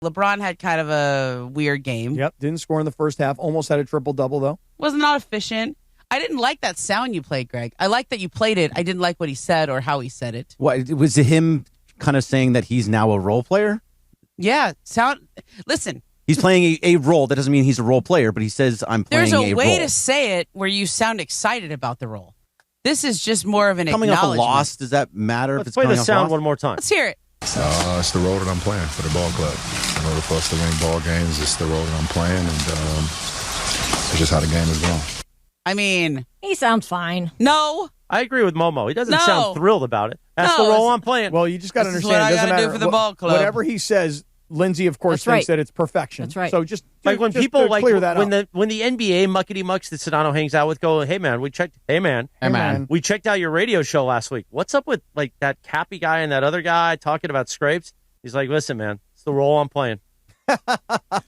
LeBron had kind of a weird game. Yep, didn't score in the first half. Almost had a triple-double, though. Was not efficient. I didn't like that sound you played, Greg. I like that you played it. I didn't like what he said or how he said it. What, was it him kind of saying that he's now a role player? Yeah, listen. He's playing a role. That doesn't mean he's a role player, but he says, I'm playing a role. There's a way to say it where you sound excited about the role. This is just more of an coming acknowledgement. off a loss, does that matter? Let's play the sound one more time. Let's hear it. It's the role that I'm playing for the ball club. In order for us to win ball games, it's the role that I'm playing, and it's just how the game is going. I mean, he sounds fine. No. I agree with Momo. He doesn't sound thrilled about it. That's the role I'm playing. Well, you just got to understand. What I it doesn't gotta matter do for the ball club. Whatever he says, Lindsay, of course, thinks that it's perfection. That's right. So just when just people clear that up. when the NBA muckety mucks that Sedano hangs out with go, hey man, we checked out your radio show last week. What's up with like that Cappy guy and that other guy talking about scrapes? He's like, listen, man, it's the role I'm playing. Yeah,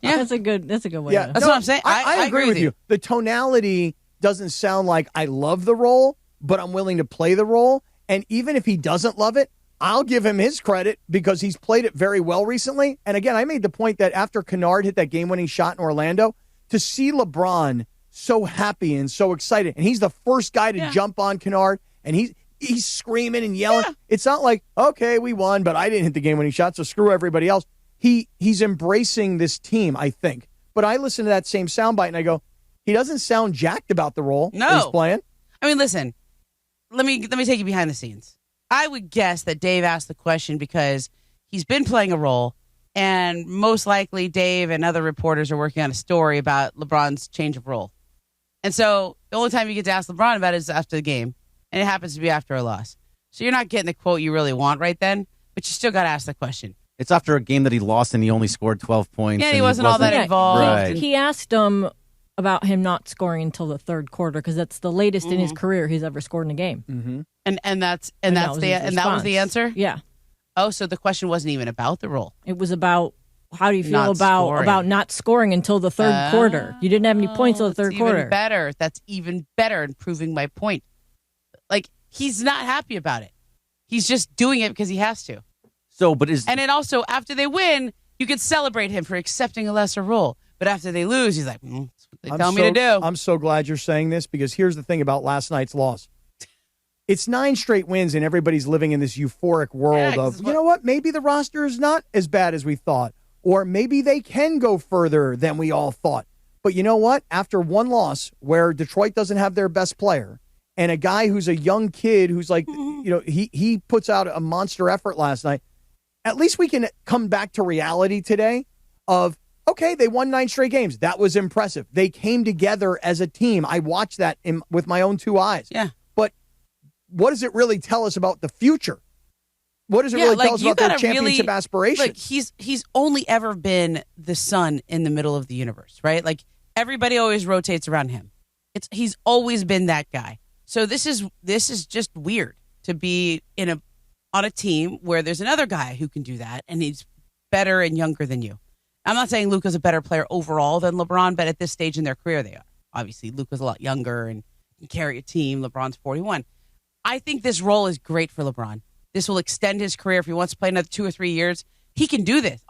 that's a good way. Yeah, that's what I'm saying. I agree with you. The tonality doesn't sound like I love the role, but I'm willing to play the role. And even if he doesn't love it, I'll give him his credit because he's played it very well recently. And again, I made the point that after Kennard hit that game-winning shot in Orlando, to see LeBron so happy and so excited, and he's the first guy to jump on Kennard, and he's screaming and yelling. Yeah. It's not like, okay, we won, but I didn't hit the game-winning shot, so screw everybody else. He's embracing this team, I think. But I listen to that same soundbite, and I go, he doesn't sound jacked about the role that he's playing. I mean, listen, let me take you behind the scenes. I would guess that Dave asked the question because he's been playing a role, and most likely Dave and other reporters are working on a story about LeBron's change of role. And so the only time you get to ask LeBron about it is after the game, and it happens to be after a loss. So you're not getting the quote you really want right then, but you still got to ask the question. It's after a game that he lost and he only scored 12 points. Yeah, and he wasn't all that involved. Right. He asked him about him not scoring until the third quarter because that's the latest in his career he's ever scored in a game. Mm-hmm. And that was the answer? Yeah. Oh, so the question wasn't even about the role. It was about how do you feel about not scoring until the third quarter? You didn't have any points until the third quarter. Even better. That's even better in proving my point. Like, he's not happy about it. He's just doing it because he has to. And then also, after they win, you can celebrate him for accepting a lesser role. But after they lose, he's like, that's what they tell me to do. I'm so glad you're saying this because here's the thing about last night's loss. It's 9 straight wins and everybody's living in this euphoric world of, you know what, maybe the roster is not as bad as we thought. Or maybe they can go further than we all thought. But you know what? After one loss where Detroit doesn't have their best player and a guy who's a young kid who's like, he puts out a monster effort last night, at least we can come back to reality today of, okay, they won 9 straight games. That was impressive. They came together as a team. I watched that with my own 2 eyes. Yeah. But what does it really tell us about the future? What does it really tell us about their championship aspirations? Like he's only ever been the sun in the middle of the universe, right? Like everybody always rotates around him. He's always been that guy. So this is just weird to be on a team where there's another guy who can do that, and he's better and younger than you. I'm not saying Luka's a better player overall than LeBron, but at this stage in their career, they are. Obviously, Luka's a lot younger and can carry a team. LeBron's 41. I think this role is great for LeBron. This will extend his career. If he wants to play another 2 or 3 years, he can do this.